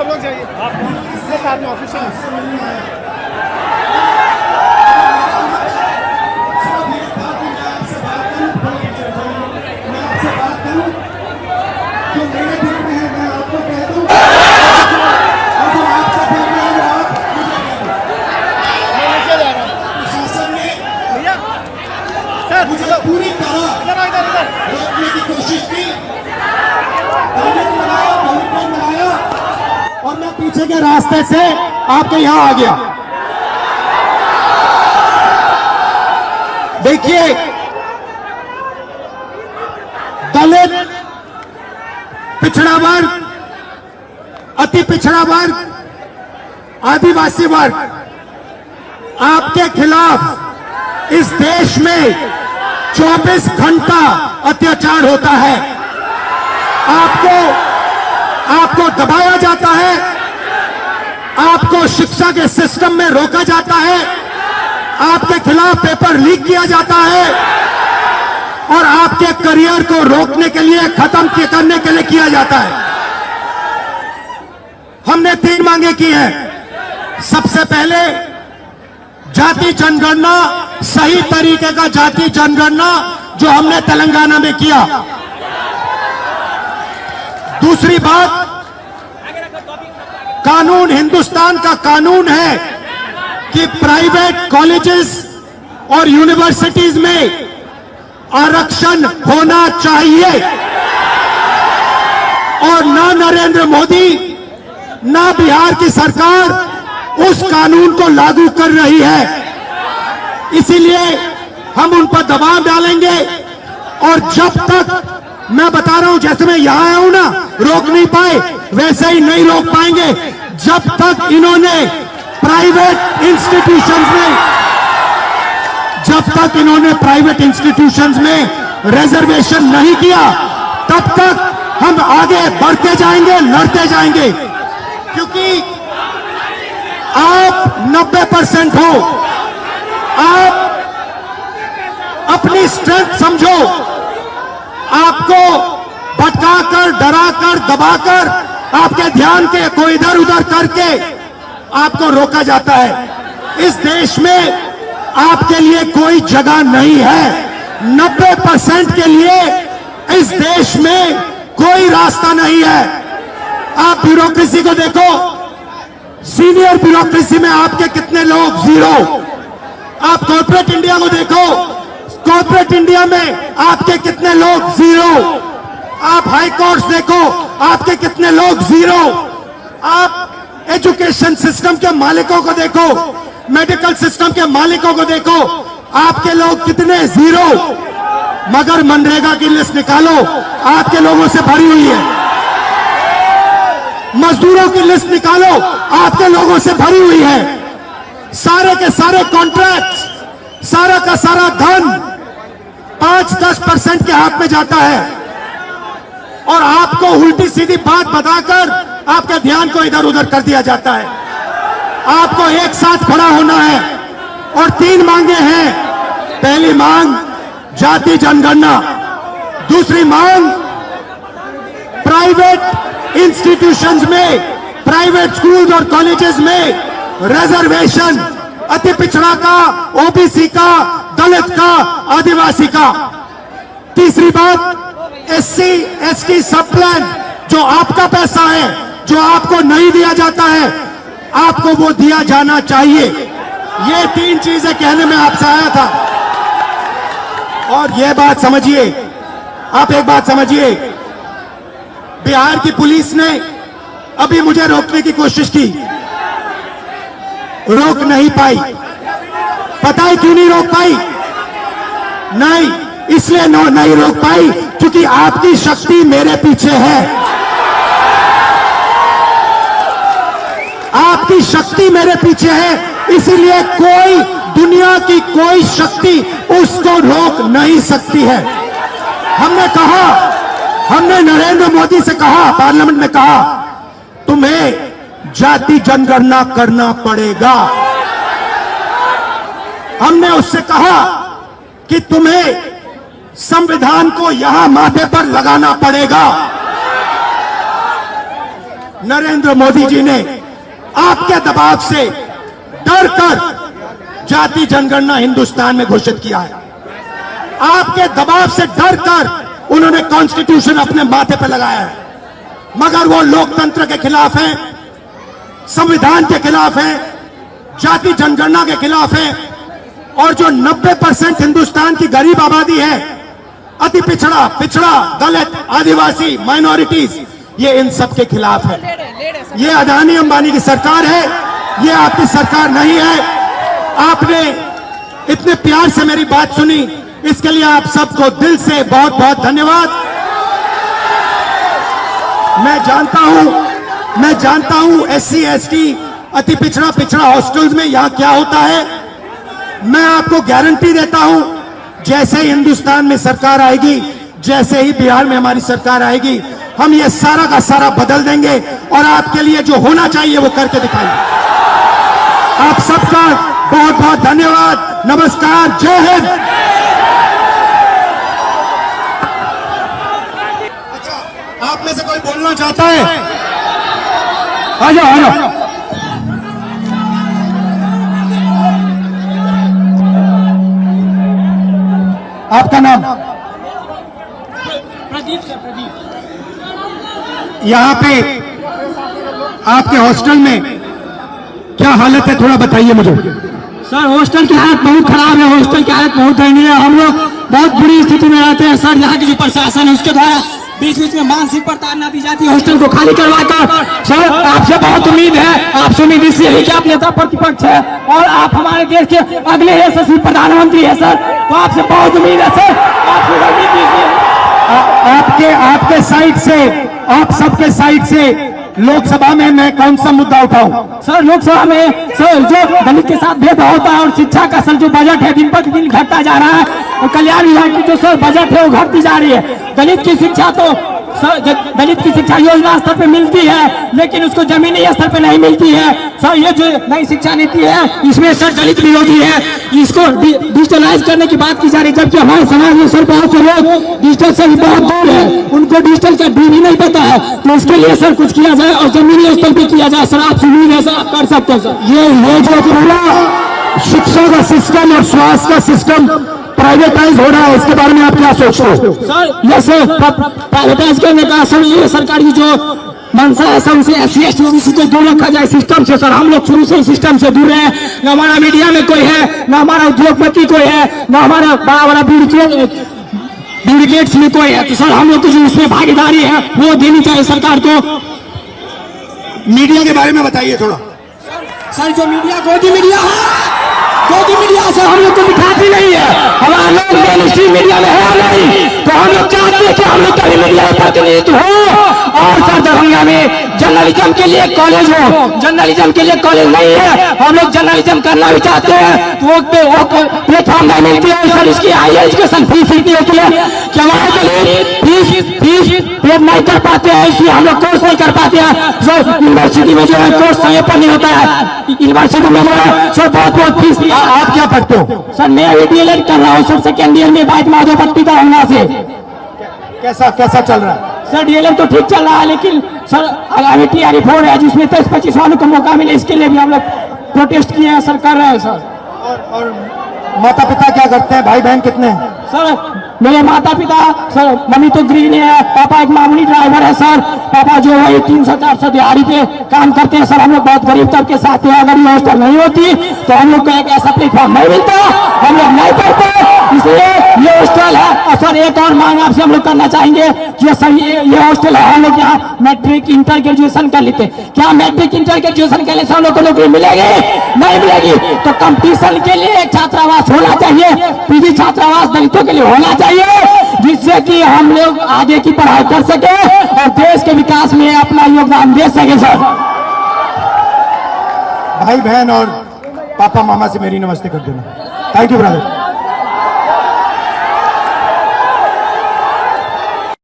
सब लोग जाइए साथ में ऑफिशियल। पूरी तरह रोकने की कोशिश की, बनाया और मैं पीछे के रास्ते से आपके यहां आ गया। देखिए, दलित, पिछड़ा वर्ग, अति पिछड़ा वर्ग, आदिवासी वर्ग, आपके खिलाफ इस देश में 24 घंटा अत्याचार होता है। आपको दबाया जाता है, आपको शिक्षा के सिस्टम में रोका जाता है, आपके खिलाफ पेपर लीक किया जाता है और आपके करियर को रोकने के लिए, खत्म करने के लिए किया जाता है। हमने 3 मांगे की हैं। सबसे पहले जाति जनगणना, सही तरीके का जाति जनगणना जो हमने तेलंगाना में किया। दूसरी बात, कानून, हिंदुस्तान का कानून है कि प्राइवेट कॉलेजेस और यूनिवर्सिटीज में आरक्षण होना चाहिए और ना नरेंद्र मोदी ना बिहार की सरकार उस कानून को लागू कर रही है। इसीलिए हम उन पर दबाव डालेंगे और जब तक, मैं बता रहा हूं, जैसे मैं यहां आया हूं ना, रोक नहीं पाए, वैसे ही नहीं रोक पाएंगे जब तक इन्होंने प्राइवेट इंस्टीट्यूशंस में रिजर्वेशन नहीं किया, तब तक हम आगे बढ़ते जाएंगे, लड़ते जाएंगे। क्योंकि आप 90% हो, आप अपनी स्ट्रेंथ समझो, आपको भटकाकर, डराकर, दबाकर, आपके ध्यान को इधर उधर करके आपको रोका जाता है। इस देश में आपके लिए कोई जगह नहीं है। 90% के लिए इस देश में कोई रास्ता नहीं है। आप ब्यूरोक्रेसी को देखो, सीनियर ब्यूरोक्रेसी में आपके कितने लोग? 0। आप कॉर्पोरेट इंडिया को देखो, कॉर्पोरेट इंडिया में आपके कितने लोग? 0। आप हाई कोर्ट्स देखो, आपके कितने लोग? 0। आप एजुकेशन सिस्टम के मालिकों को देखो, मेडिकल सिस्टम के मालिकों को देखो, आपके लोग कितने? 0। मगर मनरेगा की लिस्ट निकालो, आपके लोगों से भरी हुई है। मजदूरों की लिस्ट निकालो, आपके लोगों से भरी हुई है। सारे के सारे कॉन्ट्रैक्ट, सारा का सारा धन 5-10% के हाथ में जाता है और आपको उल्टी सीधी बात बताकर आपके ध्यान को इधर उधर कर दिया जाता है। आपको एक साथ खड़ा होना है और 3 मांगे हैं। पहली मांग जाति जनगणना, दूसरी मांग प्राइवेट इंस्टीट्यूशंस में, प्राइवेट स्कूल और कॉलेजेस में रिजर्वेशन, अति पिछड़ा का, ओबीसी का, दलित का, आदिवासी का। तीसरी बात, एससी एसटी सब प्लान, जो आपका पैसा है, जो आपको नहीं दिया जाता है, आपको वो दिया जाना चाहिए। ये 3 चीजें कहने में आपसे आया था। और ये बात समझिए, आप एक बात समझिए, बिहार की पुलिस ने अभी मुझे रोकने की कोशिश की, रोक नहीं पाई। पता है क्यों नहीं रोक पाई? नहीं, इसलिए नहीं रोक पाई क्योंकि आपकी शक्ति मेरे पीछे है। आपकी शक्ति मेरे पीछे है, इसीलिए कोई, दुनिया की कोई शक्ति उसको रोक नहीं सकती है। हमने कहा, हमने नरेंद्र मोदी से कहा, पार्लियामेंट में कहा, तुम्हें जाति जनगणना करना पड़ेगा। हमने उससे कहा कि तुम्हें संविधान को यहां माथे पर लगाना पड़ेगा। नरेंद्र मोदी जी ने आपके दबाव से डर कर जाति जनगणना हिंदुस्तान में घोषित किया है। आपके दबाव से डर कर उन्होंने कॉन्स्टिट्यूशन अपने माथे पर लगाया है, मगर वो लोकतंत्र के खिलाफ हैं, संविधान के खिलाफ हैं, जाति जनगणना के खिलाफ हैं। और जो 90% हिंदुस्तान की गरीब आबादी है, अति पिछड़ा, दलित, आदिवासी, माइनॉरिटीज, ये इन सब के खिलाफ है। ये अदानी अंबानी की सरकार है, ये आपकी सरकार नहीं है। आपने इतने प्यार से मेरी बात सुनी, इसके लिए आप सबको दिल से बहुत बहुत धन्यवाद। मैं जानता हूं SC ST अति पिछड़ा हॉस्टल्स में यहां क्या होता है। मैं आपको गारंटी देता हूं, जैसे ही हिंदुस्तान में सरकार आएगी, जैसे ही बिहार में हमारी सरकार आएगी, हम ये सारा का सारा बदल देंगे और आपके लिए जो होना चाहिए वो करके दिखाएंगे। आप सबका बहुत बहुत धन्यवाद। नमस्कार, जय हिंद। अच्छा, आप में से कोई बोलना चाहता है? आ जाओ। आपका नाम? प्रदीप सर, प्रदीप। यहाँ पे आपके हॉस्टल में क्या हालत है, थोड़ा बताइए मुझे। सर हॉस्टल की हालत बहुत खराब है, हॉस्टल की हालत बहुत दयनीय है। हम लोग बहुत बुरी स्थिति में रहते हैं सर। यहाँ की जो प्रशासन है उसके द्वारा बीच बीच में मानसिक प्रताड़ना दी जाती है हॉस्टल को खाली करवाकर। सर आपसे बहुत उम्मीद है, आपसे उम्मीद इसलिए है कि आप नेता प्रतिपक्ष है और आप हमारे देश के अगले यशस्वी प्रधानमंत्री है सर, तो आपसे बहुत उम्मीद है सर। आपके साइड से, आप सबके साइड से लोकसभा में मैं कौन सा मुद्दा उठाऊं? सर लोकसभा में सर जो दलित के साथ भेदभाव होता है और शिक्षा का सर जो बजट है दिन पर दिन घटता जा रहा है और कल्याण विभाग की जो सर बजट है वो घटती जा रही है। दलित की शिक्षा तो सर दलित की शिक्षा योजना स्तर पे मिलती है लेकिन उसको जमीनी स्तर पे नहीं मिलती है सर। ये जो नई शिक्षा नीति है इसमें सर दलित विरोधी है, इसको डिजिटलाइज करने की बात की जा रही है, जबकि हमारे समाज में सर बहुत से लोग डिजिटल से बहुत दूर है, उनको डिजिटल का डी भी नहीं पता है। तो इसके लिए सर कुछ किया जाए और जमीनी स्तर पे किया जाए सर। आपसे उम्मीद है सर आप कर सकते हैं सर। ये जो पूरा शिक्षा का सिस्टम और स्वास्थ्य का सिस्टम प्राइवेटाइज हो रहा है, इसके बारे में आप क्या सोचते हो? सर ये सर प्राइवेटाइज करने का सर ये सरकार की जो मंशा है सर, उसे SC ST OBC को दूर रखा जाए सिस्टम से सर। हम लोग शुरू से सिस्टम से दूर रहे, न हमारा मीडिया में कोई है, न हमारा उद्योगपति कोई है, न हमारा बड़ा ब्यूरोक्रेट्स में कोई है। तो सर हम लोग की जो उसमें भागीदारी है वो देनी चाहिए सरकार को। मीडिया के बारे में बताइए थोड़ा। सर जो मीडिया गोदी मीडिया है, गोदी मीडिया सर हम लोग को दिखाती नहीं है, हमारा लोग मेन स्ट्रीम मीडिया में है नहीं, तो हम लोग चाहते हैं कि हम लोग का मीडिया प्रतिनिधित्व हो। और सर दरभंगा में जर्नलिज्म के लिए कॉलेज हो, जर्नलिज्म के लिए कॉलेज नहीं है, हम लोग जर्नलिज्म करना भी चाहते हैं तो वो प्लेटफॉर्म नहीं मिलती है सर। इसकी हायर एजुकेशन फीस इतनी होती है कि हमारे फीस पे नहीं कर पाते हैं, इसलिए हम लोग कोर्स नहीं कर पाते हैं सर। यूनिवर्सिटी में जो है कोर्स समय पर नहीं होता है, यूनिवर्सिटी में सर बहुत फीस। आप क्या पढ़ते हो? सर मैं DLED कर रहा हूँ सर, सेकेंड ईयर में बाइक माधोपट्टी का होना से। कैसा चल रहा है? सर DLED तो ठीक चल रहा है, लेकिन सर आगामी TRE 4 है जिसमें 23-25 वालों को मौका मिले, इसके लिए भी हम लोग प्रोटेस्ट किए हैं सर, कर रहे हैं सर। और माता पिता क्या करते हैं, भाई बहन कितने हैं? सर मेरे माता पिता सर, मम्मी तो गृहिणी है, पापा एक मामूली ड्राइवर है सर। पापा जो है 300-400 दिहाड़ी पे काम करते हैं सर। हम लोग बहुत गरीब तबके से आते हैं, अगर ये हॉस्टल नहीं होती तो हम लोग को एक ऐसा प्लेटफॉर्म नहीं मिलता, हम लोग नहीं पढ़ते, इसलिए ये हॉस्टल है। और सर एक और मांग आपसे हम लोग करना चाहेंगे कि सर ये हॉस्टल है, हम लोग यहाँ मैट्रिक इंटर ग्रेजुएशन कर लेते, क्या मैट्रिक इंटर ग्रेजुएशन के लिए हम लोग को नौकरी मिलेगी? नहीं मिलेगी। तो कंपटीशन के लिए एक छात्रावास होना चाहिए, PG छात्रावास दलितों के लिए होना चाहिए, जिससे कि हम लोग आगे की पढ़ाई कर सके और देश के विकास में अपना योगदान दे सके सर। भाई बहन और पापा मामा से मेरी नमस्ते कर देना। Thank you brother.